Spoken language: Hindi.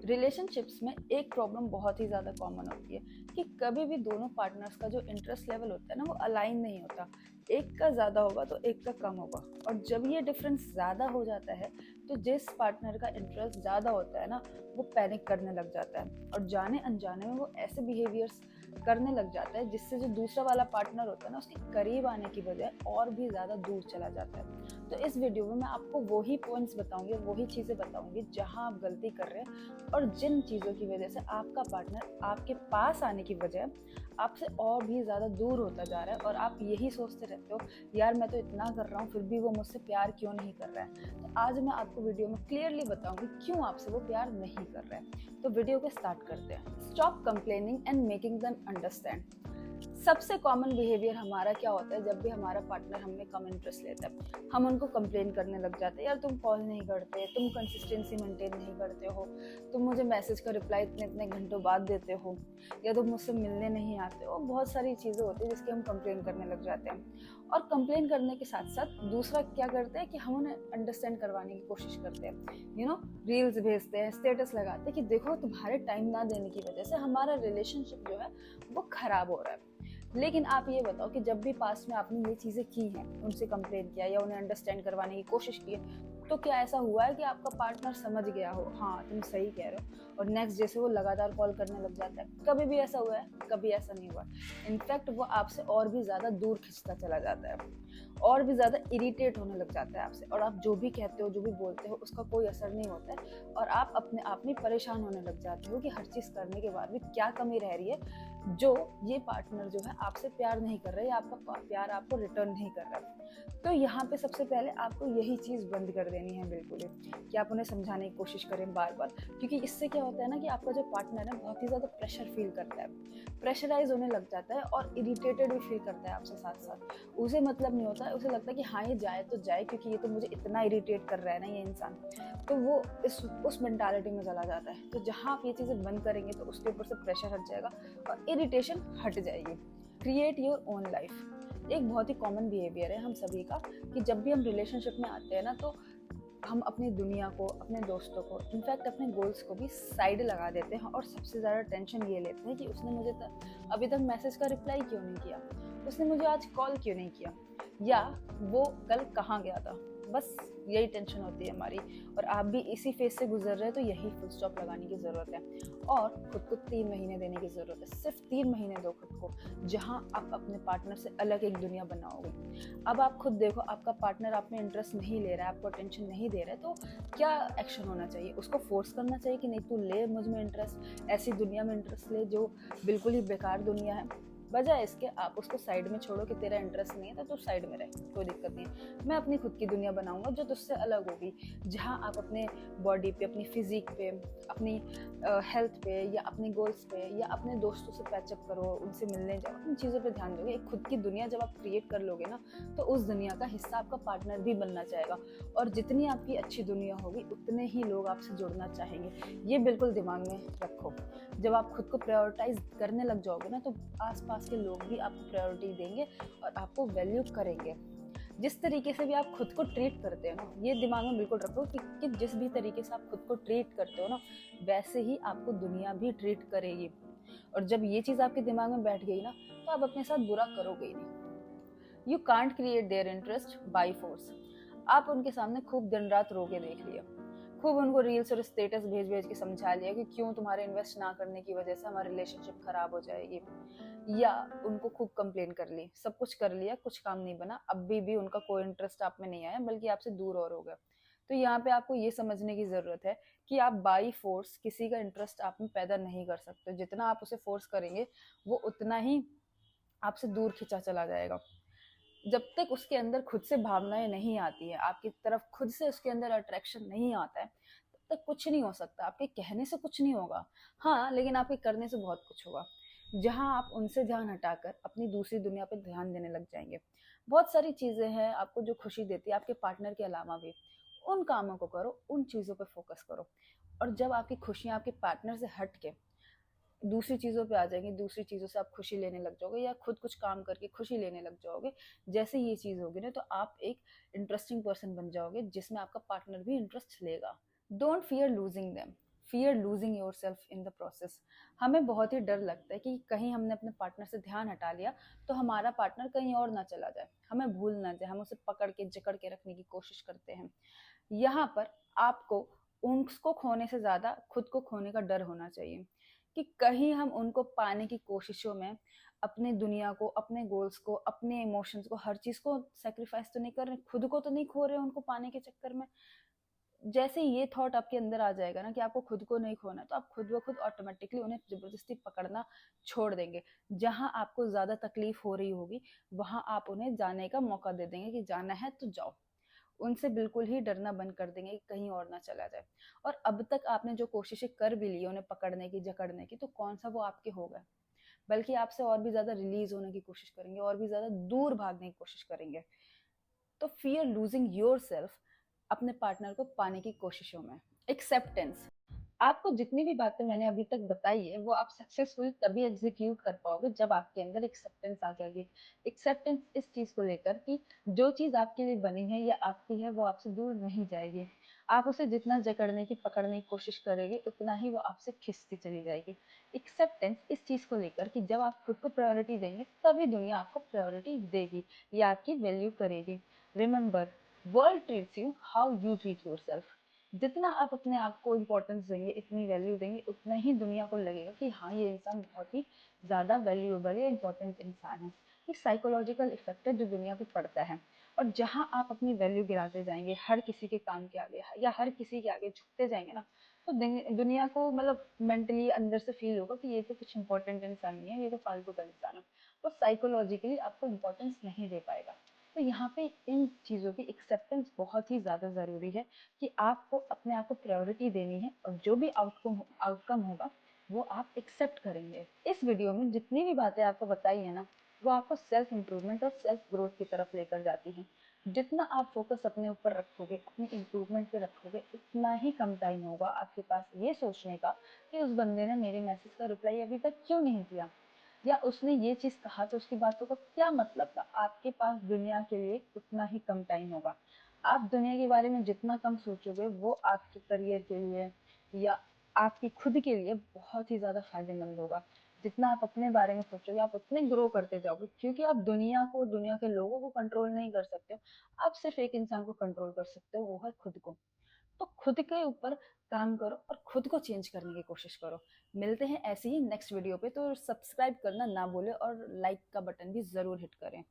रिलेशनशिप्स में एक प्रॉब्लम बहुत ही ज़्यादा कॉमन होती है कि कभी भी दोनों पार्टनर्स का जो इंटरेस्ट लेवल होता है ना, वो अलाइन नहीं होता। एक का ज़्यादा होगा तो एक का कम होगा, और जब ये डिफरेंस ज़्यादा हो जाता है तो जिस पार्टनर का इंटरेस्ट ज़्यादा होता है ना, वो पैनिक करने लग जाता है और जाने अनजाने में वो ऐसे बिहेवियर्स करने लग जाता है जिससे जो दूसरा वाला पार्टनर होता है ना, उसके करीब आने की बजाय और भी ज़्यादा दूर चला जाता है। तो इस वीडियो में मैं आपको वही पॉइंट्स बताऊंगी, वही चीज़ें बताऊंगी जहां आप गलती कर रहे हैं और जिन चीज़ों की वजह से आपका पार्टनर आपके पास आने की बजाय आपसे और भी ज़्यादा दूर होता जा रहा है, और आप यही सोचते रहते हो, यार मैं तो इतना कर रहा हूँ फिर भी वो मुझसे प्यार क्यों नहीं कर रहा है। तो आज मैं आपको वीडियो में क्लियरली बताऊंगी क्यों आपसे वो प्यार नहीं कर रहा है। तो वीडियो को स्टार्ट करते हैं। Stop complaining and making them understand. सबसे कॉमन बिहेवियर हमारा क्या होता है, जब भी हमारा पार्टनर हमें कम इंटरेस्ट लेता है, हम उनको कंप्लेन करने लग जाते हैं, यार तुम कॉल नहीं करते, तुम कंसिस्टेंसी मेंटेन नहीं करते हो, तुम मुझे मैसेज का रिप्लाई इतने इतने घंटों बाद देते हो, या तुम मुझसे मिलने नहीं आते हो। बहुत सारी चीज़ें होती है जिसकी हम कंप्लेन करने लग जाते हैं। और कंप्लेन करने के साथ साथ दूसरा क्या करते हैं कि हम उन्हें अंडरस्टैंड करवाने की कोशिश करते हैं। रील्स भेजते हैं, स्टेटस लगाते हैं कि देखो तुम्हारे टाइम ना देने की वजह से हमारा रिलेशनशिप जो है वो खराब हो रहा है। लेकिन आप ये बताओ कि जब भी पास में आपने ये चीज़ें की हैं, उनसे कंप्लेन किया या उन्हें अंडरस्टैंड करवाने की कोशिश की है, तो क्या ऐसा हुआ है कि आपका पार्टनर समझ गया हो, हाँ तुम सही कह रहे हो, और नेक्स्ट जैसे वो लगातार कॉल करने लग जाता है? कभी भी ऐसा हुआ है? कभी ऐसा नहीं हुआ। इनफैक्ट वो आपसे और भी ज़्यादा दूर खिंचता चला जाता है, और भी ज़्यादा इरिटेट होने लग जाता है आपसे, और आप जो भी कहते हो, जो भी बोलते हो, उसका कोई असर नहीं होता है, और आप अपने आप में परेशान होने लग जाते हो कि हर चीज़ करने के बाद भी क्या कमी रह रही है जो ये पार्टनर जो है आपसे प्यार नहीं कर रहा है, या आपका प्यार आपको रिटर्न नहीं कर रहा है। तो यहाँ पे सबसे पहले आपको यही चीज़ बंद कर देनी है बिल्कुल ही, कि आप उन्हें समझाने की कोशिश करें बार बार, क्योंकि इससे क्या होता है ना कि आपका जो पार्टनर है बहुत ही ज़्यादा प्रेशर फील करता है, प्रेशराइज होने लग जाता है और इरिटेटेड भी फील करता है आपसे साथ साथ। उसे मतलब नहीं होता है, उसे लगता है कि हाँ ये जाए तो जाए, क्योंकि ये तो मुझे इतना इरिटेट कर रहा है ना ये इंसान। तो वो उस मेंटालिटी में चला जाता है। तो जहाँ आप ये चीज़ें बंद करेंगे तो उसके ऊपर से प्रेशर हट जाएगा और इरिटेशन हट जाएगी। क्रिएट योर ओन लाइफ एक बहुत ही कॉमन बिहेवियर है हम सभी का, कि जब भी हम रिलेशनशिप में आते हैं ना, तो हम अपनी दुनिया को, अपने दोस्तों को, इनफैक्ट अपने गोल्स को भी साइड लगा देते हैं, और सबसे ज़्यादा टेंशन ये लेते हैं कि उसने मुझे अभी तक मैसेज का रिप्लाई क्यों नहीं किया, उसने मुझे आज कॉल क्यों नहीं किया, या वो कल कहाँ गया था। बस यही टेंशन होती है हमारी, और आप भी इसी फेज से गुजर रहे हैं। तो यही फुल स्टॉप लगाने की ज़रूरत है, और खुद को 3 महीने देने की ज़रूरत है। सिर्फ 3 महीने दो खुद को, जहां आप अपने पार्टनर से अलग एक दुनिया बनाओगे। अब आप खुद देखो, आपका पार्टनर आप में इंटरेस्ट नहीं ले रहा है, आपको अटेंशन नहीं दे रहा है, तो क्या एक्शन होना चाहिए? उसको फोर्स करना चाहिए कि नहीं तू ले मुझ में इंटरेस्ट, ऐसी दुनिया में इंटरेस्ट ले जो बिल्कुल ही बेकार दुनिया है। बजाय इसके आप उसको साइड में छोड़ो कि तेरा इंटरेस्ट नहीं है तो तू साइड में रहे, कोई दिक्कत नहीं है, मैं अपनी खुद की दुनिया बनाऊंगा जो तुझसे अलग होगी, जहां आप अपने बॉडी पे, अपनी फिजिक पे, अपनी हेल्थ पे, या अपने गोल्स पे, या अपने दोस्तों से पैचअप करो, उनसे मिलने जाओ, इन चीज़ों पे ध्यान दोगे। एक खुद की दुनिया जब आप क्रिएट कर लोगे ना, तो उस दुनिया का हिस्सा आपका पार्टनर भी बनना चाहेगा, और जितनी आपकी अच्छी दुनिया होगी उतने ही लोग आपसे जुड़ना चाहेंगे। ये बिल्कुल दिमाग में रखो। जब आप खुद को प्रायोरिटाइज करने लग जाओगे ना, तो आसपास के लोग भी आपको प्रायोरिटी देंगे और आपको वैल्यू करेंगे। जिस तरीके से भी आप खुद को ट्रीट करते हो ना, ये दिमाग में बिल्कुल रखो कि जिस भी तरीके से आप खुद को ट्रीट करते हो ना, वैसे ही आपको दुनिया भी ट्रीट करेगी। और जब ये चीज़ आपके दिमाग में बैठ गई ना, तो आप अपने साथ बुरा करोगे ही नहीं। You can't create their interest by force. आप उनके सामने खूब दिन रात रो के देख लिया, खूब उनको रील्स और स्टेटस भेज भेज के समझा लिया कि क्यों तुम्हारे इन्वेस्ट ना करने की वजह से हमारी रिलेशनशिप खराब हो जाएगी, या उनको खूब कंप्लेन कर ली, सब कुछ कर लिया, कुछ काम नहीं बना, अभी भी उनका कोई इंटरेस्ट आप में नहीं आया, बल्कि आपसे दूर और हो गया। तो यहाँ पे आपको ये समझने की जरूरत है कि आप बाई फोर्स किसी का इंटरेस्ट आप में पैदा नहीं कर सकते। जितना आप उसे फोर्स करेंगे वो उतना ही आपसे दूर खिंचा चला जाएगा। जब तक उसके अंदर खुद से भावनाएं नहीं आती है, आपकी तरफ खुद से उसके अंदर अट्रैक्शन नहीं आता है, तब तक कुछ नहीं हो सकता। आपके कहने से कुछ नहीं होगा, हाँ, लेकिन आपके करने से बहुत कुछ होगा। जहां आप उनसे ध्यान हटाकर अपनी दूसरी दुनिया पे ध्यान देने लग जाएंगे। बहुत सारी चीजें हैं आपको जो खुशी देती है, आपके पार्टनर के अलावा भी। उन कामों को करो, उन चीजों पे फोकस करो। और जब आपकी खुशियां आपके पार्टनर से हट के दूसरी चीज़ों पे आ जाएंगी, दूसरी चीज़ों से आप खुशी लेने लग जाओगे, या खुद कुछ काम करके खुशी लेने लग जाओगे, जैसे ये चीज़ होगी ना, तो आप एक इंटरेस्टिंग पर्सन बन जाओगे जिसमें आपका पार्टनर भी इंटरेस्ट लेगा। Don't fear losing them, fear losing your self in the process. हमें बहुत ही डर लगता है कि कहीं हमने अपने पार्टनर से ध्यान हटा लिया तो हमारा पार्टनर कहीं और ना चला जाए, हमें भूल ना जाए, हम उसे पकड़ के जकड़ के रखने की कोशिश करते हैं। यहाँ पर आपको उनको खोने से ज्यादा खुद को खोने का डर होना चाहिए कि कहीं हम उनको पाने की कोशिशों में अपने दुनिया को, अपने गोल्स को, अपने इमोशंस को, हर चीज को सेक्रीफाइस तो नहीं कर रहे, खुद को तो नहीं खो रहे उनको पाने के चक्कर में। जैसे ये थॉट आपके अंदर आ जाएगा ना कि आपको खुद को नहीं खोना, तो आप खुद ब खुद ऑटोमेटिकली उन्हें जबरदस्ती पकड़ना छोड़ देंगे। जहां आपको ज्यादा तकलीफ हो रही होगी वहां आप उन्हें जाने का मौका दे देंगे कि जाना है तो जाओ। उनसे बिल्कुल ही डरना बंद कर देंगे कि कहीं और ना चला जाए। और अब तक आपने जो कोशिशें कर भी ली उन्हें पकड़ने की, जकड़ने की, तो कौन सा वो आपके हो गए, बल्कि आपसे और भी ज्यादा रिलीज होने की कोशिश करेंगे, और भी ज्यादा दूर भागने की कोशिश करेंगे। तो फियर लूजिंग योर सेल्फ अपने पार्टनर को पाने की कोशिशों में। एक्सेप्टेंस। आपको जितनी भी बातें मैंने अभी तक बताई है वो आप सक्सेसफुल तभी एग्जीक्यूट कर पाओगे जब आपके अंदर एक्सेप्टेंस आ जाएगी। एक्सेप्टेंस इस चीज को लेकर कि जो चीज आपके लिए बनी है या आपकी है वो आपसे दूर नहीं जाएगी। आप उसे जितना जकड़ने की, पकड़ने की कोशिश करेंगे उतना ही वो आपसे खिंचती चली जाएगी। एक्सेप्टेंस इस चीज को लेकर कि जब आप खुद को प्रायोरिटी देंगे तभी दुनिया आपको प्रायोरिटी देगी या आपकी वैल्यू करेगी। Remember, world treats you how you treat yourself. जितना आप अपने आप को इम्पोर्टेंस देंगे, इतनी वैल्यू देंगे, उतना ही दुनिया को लगेगा कि हाँ ये इंसान बहुत ही ज़्यादा वैल्यूएबल या इम्पोर्टेंट इंसान है। ये साइकोलॉजिकल इफेक्ट है जो दुनिया पे पड़ता है। और जहाँ आप अपनी वैल्यू गिराते जाएंगे हर किसी के काम के आगे या हर किसी के आगे झुकते जाएंगे ना, तो दुनिया को मतलब मेंटली अंदर से फील होगा कि ये तो कुछ इंपॉर्टेंट इंसान नहीं है, ये तो फालतू का इंसान है। तो साइकोलॉजिकली आपको इम्पोर्टेंस नहीं दे पाएगा। तो यहाँ पे इन चीज़ों की एक्सेप्टेंस बहुत ही ज़्यादा ज़रूरी है कि आपको अपने आप को प्रायोरिटी देनी है और जो भी आउटकम आउटकम होगा वो आप एक्सेप्ट करेंगे। इस वीडियो में जितनी भी बातें आपको बताई है ना वो आपको सेल्फ इम्प्रूवमेंट और सेल्फ ग्रोथ की तरफ लेकर जाती हैं। जितना आप फोकस अपने ऊपर रखोगे, अपने इम्प्रूवमेंट पे रखोगे, उतना ही कम टाइम होगा आपके पास ये सोचने का कि उस बंदे ने मेरे मैसेज का रिप्लाई अभी तक क्यों नहीं दिया, या उसने ये चीज कहा तो उसकी बातों का क्या मतलब था। आपके पास दुनिया के लिए उतना ही कम टाइम होगा। आप दुनिया के बारे में जितना कम सोचोगे वो आपके करियर के लिए या आपकी खुद के लिए बहुत ही ज्यादा फायदेमंद होगा। जितना आप अपने बारे में सोचोगे आप उतने ग्रो करते जाओगे, क्योंकि आप दुनिया को, दुनिया के लोगों को कंट्रोल नहीं कर सकते हो। आप सिर्फ एक इंसान को कंट्रोल कर सकते हो, वो है खुद को। तो खुद के ऊपर काम करो और खुद को चेंज करने की कोशिश करो। मिलते हैं ऐसे ही नेक्स्ट वीडियो पे, तो सब्सक्राइब करना ना भूले और लाइक का बटन भी जरूर हिट करें।